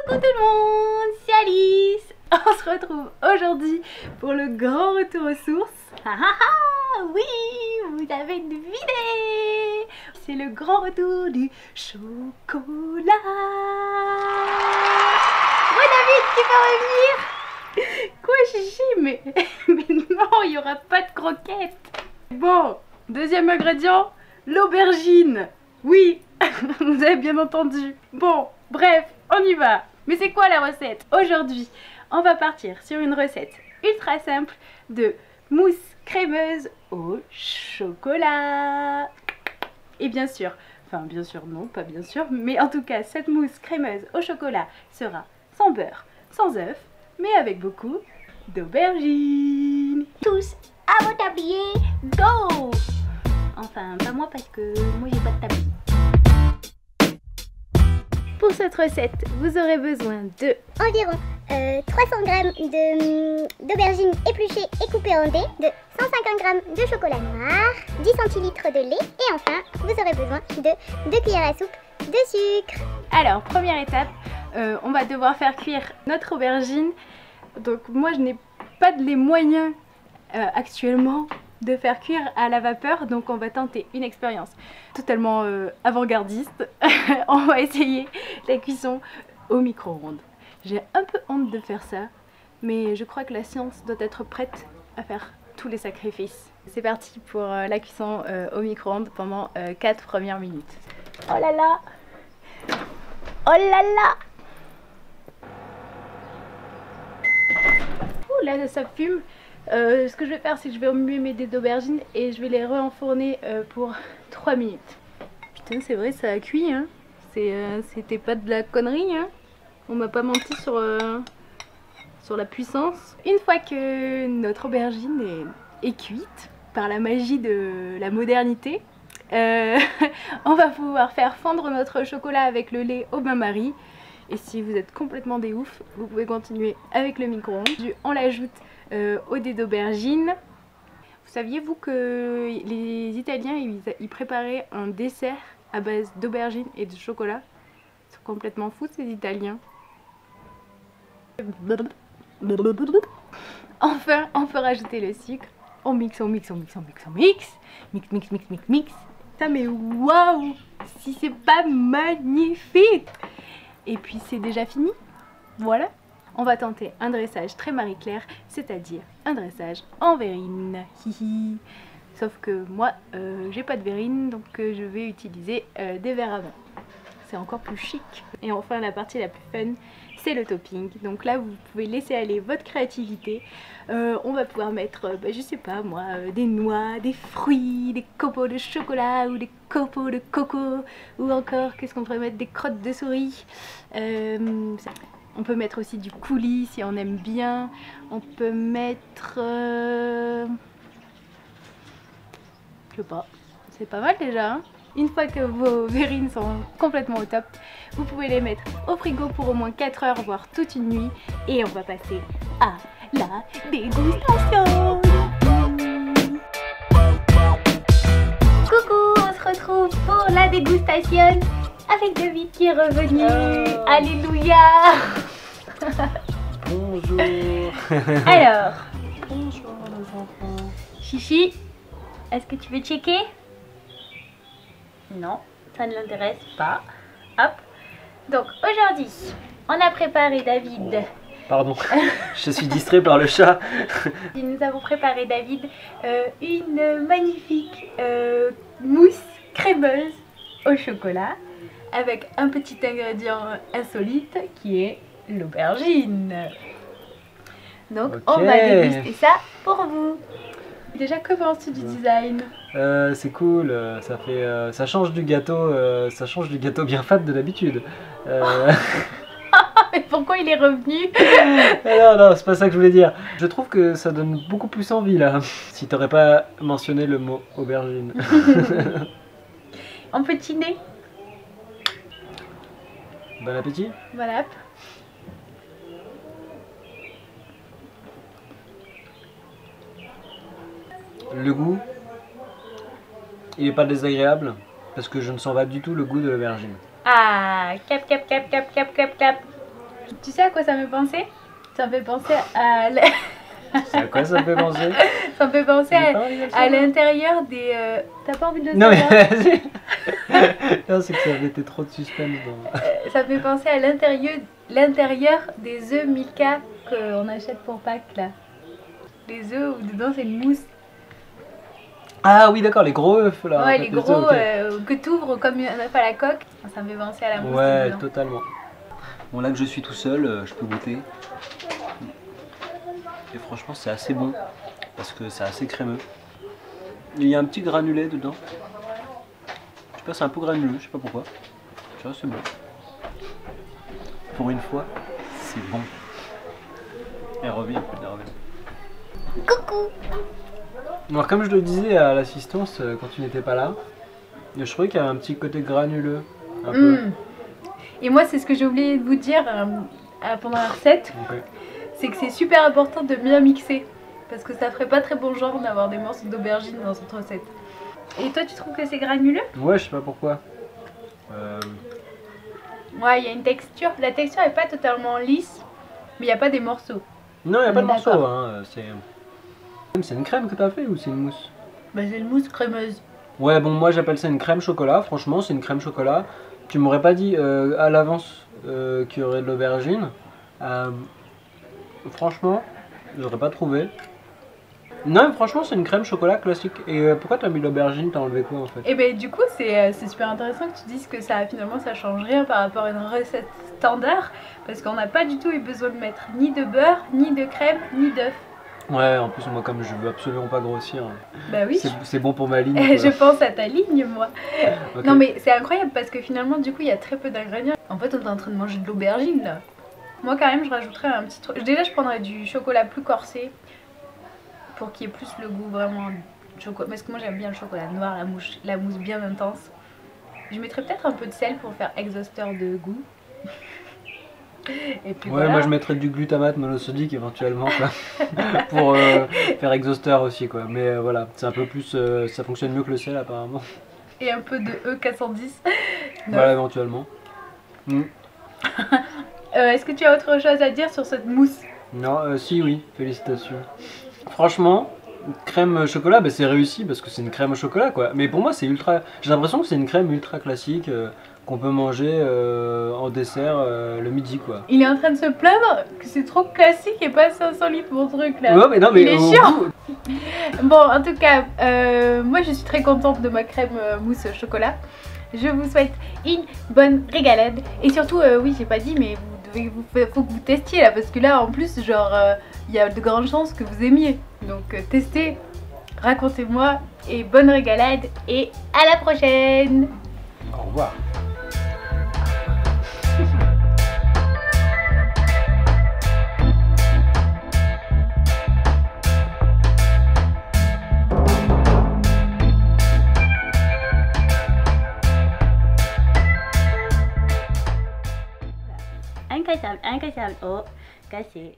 Coucou tout le monde, c'est Alice. On se retrouve aujourd'hui pour le grand retour aux sources. Ah ah ah, oui, vous avez deviné. C'est le grand retour du chocolat. Ouais David, tu peux revenir? Quoi chichi, mais non, il n'y aura pas de croquettes. Bon, deuxième ingrédient, l'aubergine. Oui, vous avez bien entendu. Bon, bref, on y va. Mais c'est quoi la recette? Aujourd'hui, on va partir sur une recette ultra simple de mousse crémeuse au chocolat. Et bien sûr, enfin bien sûr non, pas bien sûr, mais en tout cas cette mousse crémeuse au chocolat sera sans beurre, sans œuf, mais avec beaucoup d'aubergines. Tous à vos tabliers, go! Enfin, pas moi parce que moi j'ai pas de tablier. Pour cette recette, vous aurez besoin de environ 300 g d'aubergines épluchées et coupées en dés, de 150 g de chocolat noir, 10 centilitres de lait et enfin, vous aurez besoin de 2 cuillères à soupe de sucre. Alors, première étape, on va devoir faire cuire notre aubergine. Donc moi, je n'ai pas les moyens actuellement de faire cuire à la vapeur, donc on va tenter une expérience totalement avant-gardiste. On va essayer la cuisson au micro-ondes. J'ai un peu honte de faire ça, mais je crois que la science doit être prête à faire tous les sacrifices. C'est parti pour la cuisson au micro-ondes pendant 4 premières minutes. Oh là là! Oh là là! Ouh là, ça fume! Ce que je vais faire, c'est que je vais remuer mes dés d'aubergine et je vais les re-enfourner pour 3 minutes. Putain, c'est vrai, ça a cuit, hein. C'était pas de la connerie, hein. On m'a pas menti sur la puissance. Une fois que notre aubergine est cuite, par la magie de la modernité, on va pouvoir faire fondre notre chocolat avec le lait au bain-marie. Et si vous êtes complètement des oufs, vous pouvez continuer avec le micro-ondes. On l'ajoute au dés d'aubergine. Vous saviez-vous que les Italiens ils préparaient un dessert à base d'aubergine et de chocolat? Ils sont complètement fous ces Italiens. Enfin, on peut rajouter le sucre. On mixe, on mixe, on mixe, on mixe, on mixe. Mix, mix, mix, mix, mix. Ça, mais waouh! Si c'est pas magnifique! Et puis c'est déjà fini. Voilà. On va tenter un dressage très Marie-Claire, c'est-à-dire un dressage en verrine. Hihi. Sauf que moi, j'ai pas de verrine, donc je vais utiliser des verres à vin. C'est encore plus chic. Et enfin, la partie la plus fun, c'est le topping. Donc là, vous pouvez laisser aller votre créativité. On va pouvoir mettre, je sais pas moi, des noix, des fruits, des copeaux de chocolat ou des copeaux de coco. Ou encore, qu'est-ce qu'on pourrait mettre? Des crottes de souris. On peut mettre aussi du coulis si on aime bien. On peut mettre... je sais pas. C'est pas mal déjà, hein. Une fois que vos verrines sont complètement au top, vous pouvez les mettre au frigo pour au moins 4 heures, voire toute une nuit. Et on va passer à la dégustation. Coucou, on se retrouve pour la dégustation avec David qui est revenu. Alléluia. Bonjour. Alors, Bonjour les enfants. Chichi, est-ce que tu veux checker? Non, ça ne l'intéresse pas. Hop. Donc aujourd'hui, on a préparé David. Pardon, je suis distrait par le chat. Nous avons préparé David une magnifique mousse crémeuse au chocolat avec un petit ingrédient insolite qui est l'aubergine. Donc Ok. on va déguster ça pour vous. Déjà, que penses-tu du design? C'est cool, ça change du gâteau, bien fat de d'habitude. Mais pourquoi il est revenu? Non, c'est pas ça que je voulais dire. Je trouve que ça donne beaucoup plus envie là. Si t'aurais pas mentionné le mot aubergine. En petit nez. Bon appétit. Voilà. Le goût, il est pas désagréable parce que je ne sens pas du tout le goût de l'aubergine. Ah, cap, cap, cap, cap, cap, cap, cap. Tu sais à quoi ça me fait penser? Ça me fait penser à... C'est à quoi ça me fait penser? Ça me fait penser à l'intérieur des... T'as pas envie de le Non savoir? mais vas-y. Non, c'est que ça avait été trop de suspense dans... Ça me fait penser à l'intérieur des œufs Milka qu'on achète pour Pâques là. Les œufs où dedans c'est une mousse. Ah oui d'accord, les gros œufs là. Ouais, en fait, les gros œufs, que t'ouvres comme un œuf à la coque. Ça me fait penser à la mousse. ouais, dedans. totalement. Bon là que je suis tout seul, je peux goûter. Et franchement c'est assez bon, parce que c'est assez crémeux. Il y a un petit granulé dedans. Je sais pas, c'est un peu granuleux, je sais pas pourquoi. Tu vois, c'est bon. Pour une fois, c'est bon. Elle revient, elle revient. Coucou. Alors comme je le disais à l'assistance quand tu n'étais pas là, je trouvais qu'il y avait un petit côté granuleux. Un peu. Et moi c'est ce que j'ai oublié de vous dire pendant la recette. Ok. C'est que c'est super important de bien mixer. Parce que ça ferait pas très bon genre d'avoir des morceaux d'aubergine dans cette recette. Et toi tu trouves que c'est granuleux? Ouais, je sais pas pourquoi. Ouais, il y a une texture. La texture est pas totalement lisse, mais il n'y a pas des morceaux. Non, il n'y a pas de morceaux. D'accord. Hein. C'est une crème que t'as fait ou c'est une mousse? Bah c'est une mousse crémeuse. Ouais, bon, moi j'appelle ça une crème chocolat. Franchement, c'est une crème chocolat. Tu m'aurais pas dit à l'avance qu'il y aurait de l'aubergine. Franchement, j'aurais pas trouvé. Non, mais franchement, c'est une crème chocolat classique. Et pourquoi t'as mis l'aubergine? T'as enlevé quoi en fait? Et ben du coup c'est super intéressant que tu dises que ça finalement ça change rien par rapport à une recette standard. Parce qu'on n'a pas du tout eu besoin de mettre ni de beurre, ni de crème, ni d'œuf. Ouais, en plus, moi, comme je veux absolument pas grossir, Bah oui. c'est bon pour ma ligne. Je pense à ta ligne moi. Ok. Non mais c'est incroyable parce que finalement du coup il y a très peu d'ingrédients. En fait on est en train de manger de l'aubergine là. Moi quand même je rajouterais un petit truc. Déjà je prendrais du chocolat plus corsé. Pour qu'il y ait plus le goût vraiment chocolat. Parce que moi j'aime bien le chocolat noir, la mousse bien intense. Je mettrais peut-être un peu de sel pour faire exhausteur de goût. Et puis Ouais, voilà. moi je mettrais du glutamate monosodique éventuellement quoi. Pour faire exhausteur aussi quoi. Mais voilà, c'est un peu plus. Ça fonctionne mieux que le sel apparemment. Et un peu de E410. Voilà, éventuellement. Est-ce que tu as autre chose à dire sur cette mousse? Non, si, oui, félicitations. Franchement, crème chocolat, bah, c'est réussi parce que c'est une crème au chocolat quoi. Mais pour moi, c'est ultra. J'ai l'impression que c'est une crème ultra classique qu'on peut manger en dessert le midi quoi. Il est en train de se plaindre que c'est trop classique et pas 500 litres mon truc là. Ouais, mais non, mais il est au chiant. goût- Bon, en tout cas, moi je suis très contente de ma crème mousse au chocolat. Je vous souhaite une bonne régalade. Et surtout, oui, j'ai pas dit, mais faut que vous testiez là, parce que là, en plus, genre, il y a de grandes chances que vous aimiez. Donc, testez, racontez-moi, et bonne régalade, et à la prochaine! Au revoir. Incassable. Oh, cassé.